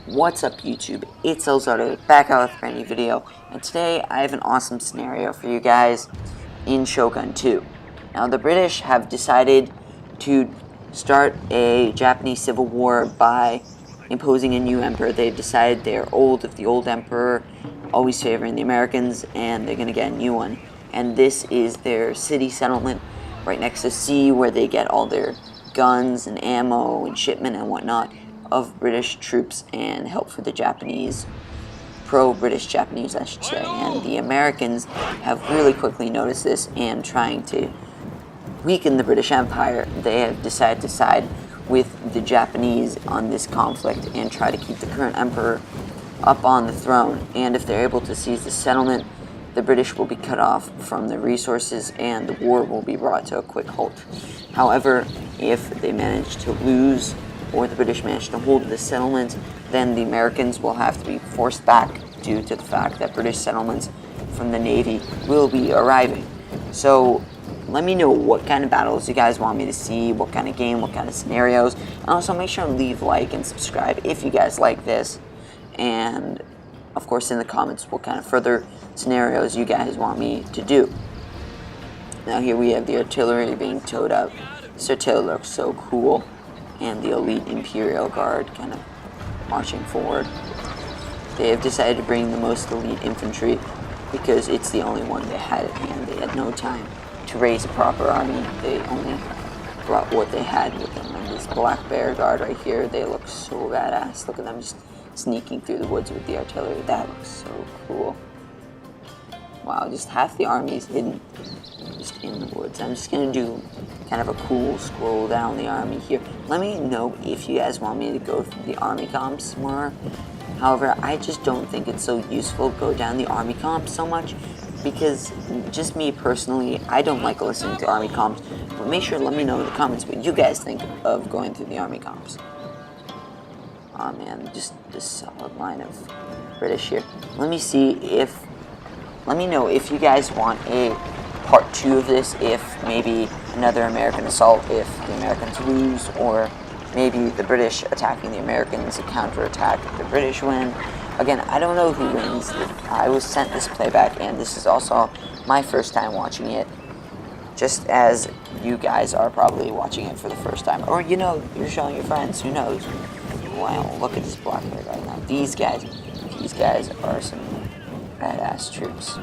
What's up YouTube, it's Elazardo back out with a brand new video, and today I have an awesome scenario for you guys in Shogun 2. Now the British have decided to start a Japanese civil war by imposing a new emperor. They've decided they're old of the old emperor, always favoring the Americans, and they're going to get a new one. And this is their city settlement right next to the sea where they get all their guns and ammo and shipment and whatnot of British troops and help for the Japanese, pro-British Japanese I should say. And the Americans have really quickly noticed this and trying to weaken the British Empire, they have decided to side with the Japanese on this conflict and try to keep the current emperor up on the throne. And if they're able to seize the settlement, the British will be cut off from the resources and the war will be brought to a quick halt. However, if they manage to lose or the British manage to hold the settlement, then the Americans will have to be forced back due to the fact that British settlements from the Navy will be arriving. So let me know what kind of battles you guys want me to see, what kind of game, what kind of scenarios, and also make sure to leave a like and subscribe if you guys like this, and of course in the comments what kind of further scenarios you guys want me to do. Now here we have the artillery being towed up. This artillery looks so cool, and the elite Imperial Guard kind of marching forward. They have decided to bring the most elite infantry because it's the only one they had at hand. They had no time to raise a proper army. They only brought what they had with them. And this Black Bear Guard right here, they look so badass. Look at them just sneaking through the woods with the artillery. That looks so cool. Wow, just half the army is hidden just in the woods. I'm just going to do kind of a cool scroll down the army here. Let me know if you guys want me to go through the army comps more. However, I just don't think it's so useful to go down the army comps so much because just me personally, I don't like listening to army comps. But make sure to let me know in the comments what you guys think of going through the army comps. Oh man, just this solid line of British here. Let me know if you guys want a part 2 of this, if maybe another American assault if the Americans lose, or maybe the British attacking the Americans, a counterattack if the British win. Again, I don't know who wins. I was sent this playback, and this is also my first time watching it, just as you guys are probably watching it for the first time. Or, you know, you're showing your friends, who knows. Wow, look at this Black Bear right now. These guys are some badass troops.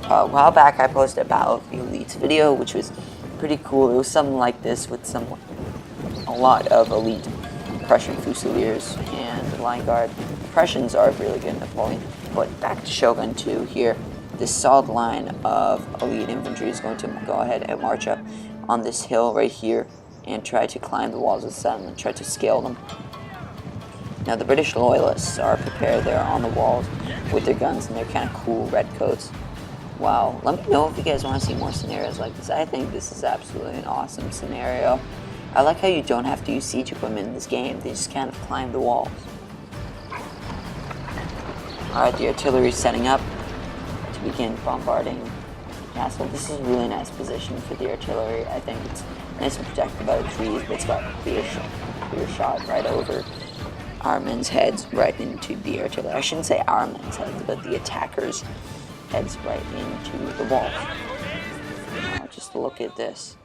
A while back I posted about the Elites video, which was pretty cool. It was something like this with a lot of elite Prussian Fusiliers and Line Guard. The Prussians are really good in Napoleon. But back to Shogun 2 here. This solid line of elite infantry is going to go ahead and march up on this hill right here and try to climb the walls of the settlement, try to scale them. Now the British loyalists are prepared there on the walls with their guns and their kind of cool red coats. Wow, let me know if you guys want to see more scenarios like this. I think this is absolutely an awesome scenario. I like how you don't have to use siege equipment in this game. They just kind of climb the walls. Alright, the artillery is setting up to begin bombarding the castle. This is a really nice position for the artillery. I think it's nice and protected by the trees, but it's got clear shot right over our men's heads, right into the artillery. I shouldn't say our men's heads, but the attackers' heads right into the walls. Now, just look at this.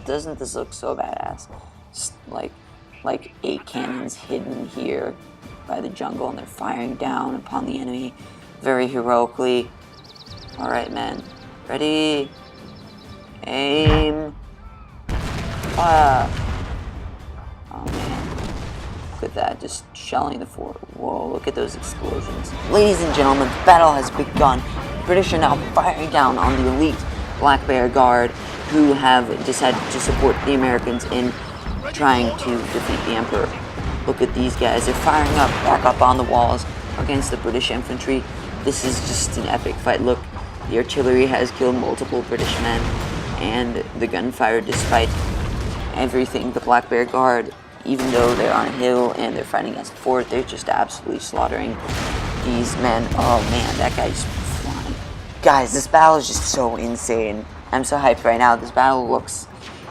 Doesn't this look so badass? Just like 8 cannons hidden here by the jungle, and they're firing down upon the enemy very heroically. Alright, men. Ready? Aim. Fire. Oh man. Look at that, just shelling the fort. Whoa, look at those explosions. Ladies and gentlemen, the battle has begun. The British are now firing down on the elite Black Bear Guard, who have decided to support the Americans in trying to defeat the Emperor. Look at these guys. They're firing up, back up on the walls against the British infantry. This is just an epic fight. Look, the artillery has killed multiple British men, and the gunfire, despite everything, the Black Bear Guard, even though they're on a hill and they're fighting against the fort, they're just absolutely slaughtering these men. Oh man, that guy's flying. Guys, this battle is just so insane. I'm so hyped right now. This battle looks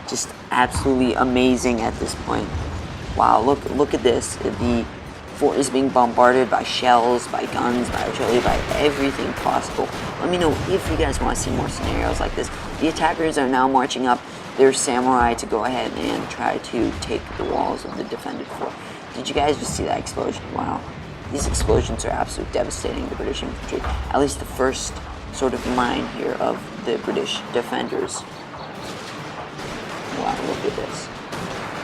just absolutely amazing at this point. Wow, look at this. The fort is being bombarded by shells, by guns, by artillery, by everything possible. Let me know if you guys want to see more scenarios like this. The attackers are now marching up their samurai to go ahead and try to take the walls of the defended fort. Did you guys just see that explosion? Wow. These explosions are absolutely devastating the British infantry. At least the first sort of line here of the British defenders. Wow, look at this.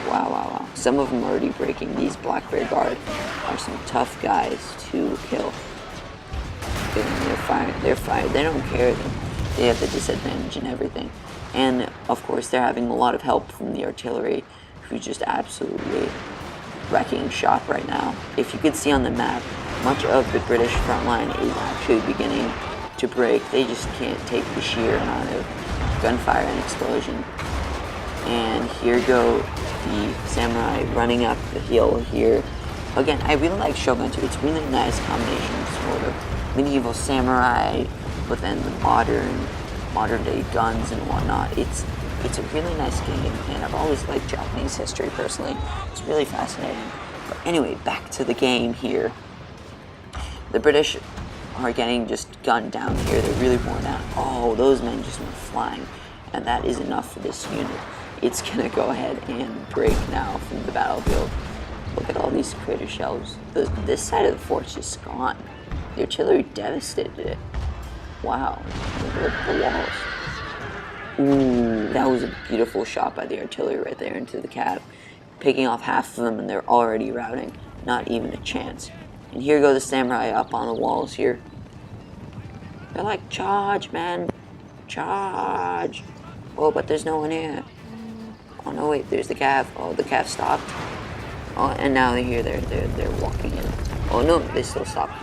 Wow. Some of them are already breaking. These Black Bear Guard are some tough guys to kill. They're fired. They don't care. They have the disadvantage and everything. And, of course, they're having a lot of help from the artillery, who's just absolutely wrecking shop right now. If you could see on the map, much of the British front line is actually beginning to break. They just can't take the sheer amount of gunfire and explosion. And here go the samurai running up the hill here. Again, I really like Shogun 2. It's really nice combination, sort of medieval samurai, but then the modern day guns and whatnot. It's a really nice game, and I've always liked Japanese history personally. It's really fascinating. But anyway, back to the game here. The British are getting just gunned down here. They're really worn out. Oh, those men just went flying, and that is enough for this unit. It's gonna go ahead and break now from the battlefield. Look at all these crater shells. This side of the fort's just gone. The artillery devastated it. Wow, look at the walls. Ooh, that was a beautiful shot by the artillery right there into the cab. Picking off half of them, and they're already routing. Not even a chance. And here go the samurai up on the walls here. They're like, charge, man. Charge. Oh, but there's no one here. Oh, no, wait, there's the cav. Oh, the cav stopped. Oh, and now they're here. They're walking in. Oh, no, they still stopped.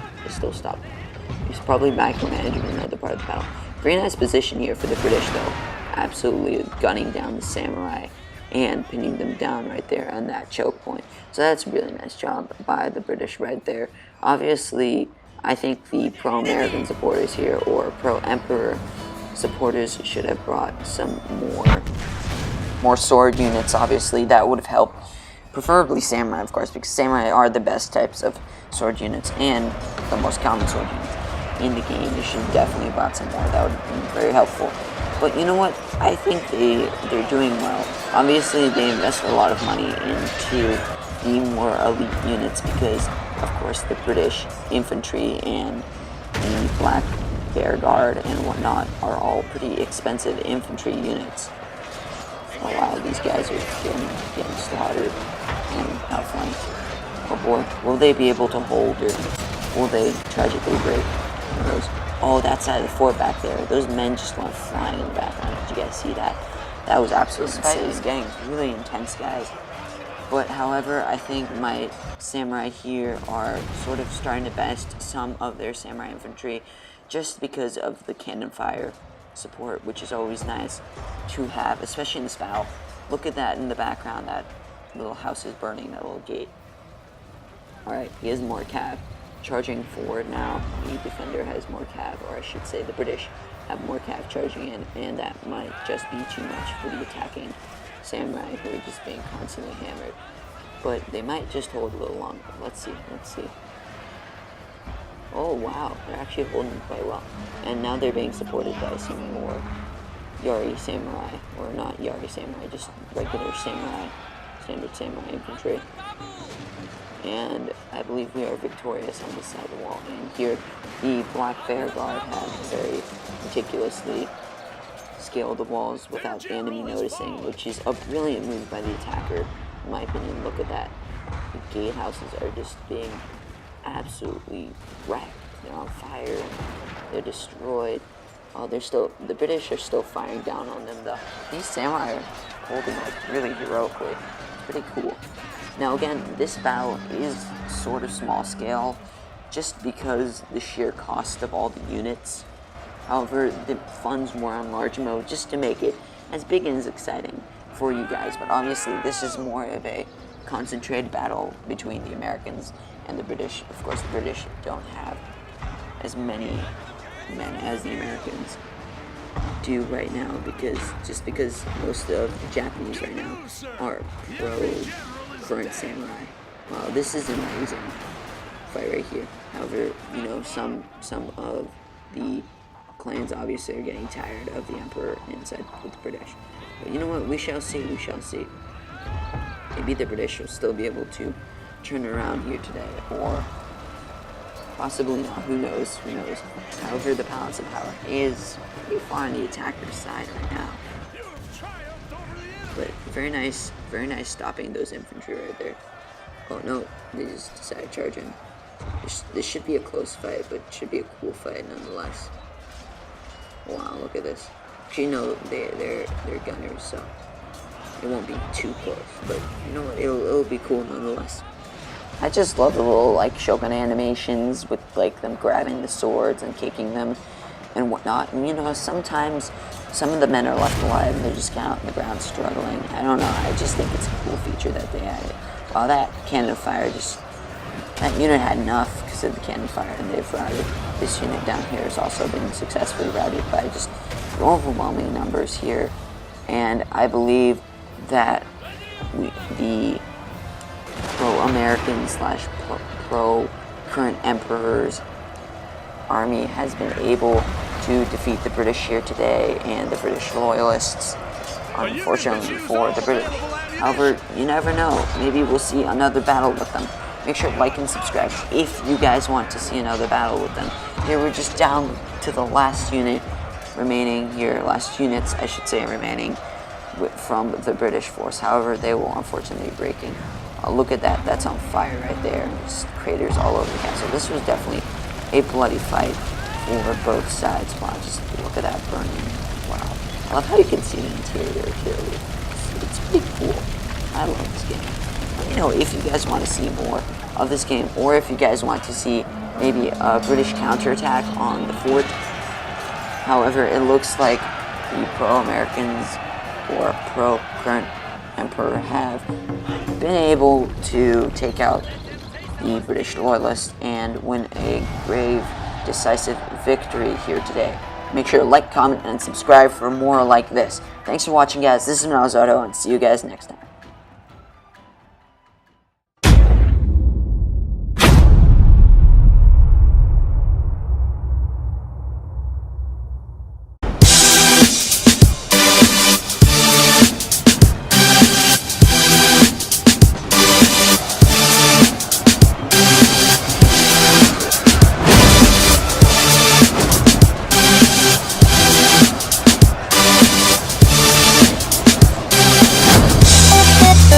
He's probably micromanaging another part of the battle. Very nice position here for the British, though. Absolutely gunning down the samurai and pinning them down right there on that choke point. So that's a really nice job by the British right there. Obviously, I think the pro-American supporters here, or pro-Emperor supporters, should have brought some more sword units. Obviously, that would have helped. Preferably samurai, of course, because samurai are the best types of sword units and the most common sword units in the game. They should definitely brought some more. That would have been very helpful. But you know what? I think they're doing well. Obviously, they invested a lot of money into the more elite units because, of course, the British infantry and the Black Bear Guard and whatnot are all pretty expensive infantry units. Oh wow, these guys are getting slaughtered and outflanked. Oh boy, will they be able to hold, or will they tragically break? Oh, that side of the fort back there. Those men just went flying in the background. Did you guys see that? That was absolutely insane. This fight is getting really intense, guys. But however, I think my samurai here are sort of starting to best some of their samurai infantry just because of the cannon fire support, which is always nice to have, especially in this battle. Look at that in the background. That little house is burning, that little gate. Alright, he has more cav. Charging forward now. The defender has more cav, or I should say the British have more cav charging in, and that might just be too much for the attacking samurai who are just being constantly hammered. But they might just hold a little longer. Let's see. Oh wow, they're actually holding quite well. And now they're being supported by some more Yari samurai, or not Yari samurai, just regular samurai, standard samurai infantry. And I believe we are victorious on this side of the wall. And here, the Black Bear Guard have very meticulously scaled the walls without the enemy noticing, which is a brilliant move by the attacker, in my opinion. Look at that. The gatehouses are just being absolutely wrecked. They're on fire. They're destroyed. Oh, the British are still firing down on them, though. These samurai are holding like really heroically. It's pretty cool. Now again, this battle is sort of small scale, just because the sheer cost of all the units. However, the fun's more on large mode, just to make it as big and as exciting for you guys. But obviously, this is more of a concentrated battle between the Americans and the British. Of course, the British don't have as many men as the Americans do right now, because most of the Japanese right now are current samurai. Wow, this is an amazing fight right here. However, you know, some of the clans obviously are getting tired of the Emperor inside with the British. But you know what? We shall see. We shall see. Maybe the British will still be able to turn around here today, or possibly not. Who knows? Who knows? However, the balance of power is pretty far on the attacker's side right now. But very nice stopping those infantry right there. Oh no, they just decided to charge in. This should be a close fight, but it should be a cool fight nonetheless. Wow, look at this. Actually, no, they're gunners, so it won't be too close. But you know what? It'll be cool nonetheless. I just love the little like Shogun animations with like them grabbing the swords and kicking them and whatnot. And you know, sometimes some of the men are left alive and they're just kind of on the ground struggling. I don't know. I just think it's a cool feature that they added. Wow, that cannon fire that unit had enough because of the cannon fire, and they've routed. This unit down here has also been successfully routed by just overwhelming numbers here. And I believe that the pro-American / pro-current Emperor's army has been able to defeat the British here today, and the British loyalists, unfortunately, for the British. However, you never know. Maybe we'll see another battle with them. Make sure to like and subscribe if you guys want to see another battle with them. Here we're just down to the last unit remaining here. Last units, I should say, remaining from the British force. However, they will unfortunately be breaking. Look at that. That's on fire right there. There's craters all over the castle. This was definitely a bloody fight for both sides. Wow, just look at that burning. Wow. I love how you can see the interior here. It's pretty cool. I love this game. Let me know if you guys want to see more of this game, or if you guys want to see maybe a British counterattack on the fort. However, it looks like the pro-Americans or pro-current Emperor have been able to take out the British loyalists and win a grave, decisive victory here today. Make sure to like, comment, and subscribe for more like this. Thanks for watching, guys. This is Elazardo, and see you guys next time.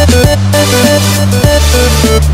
We'll be right back.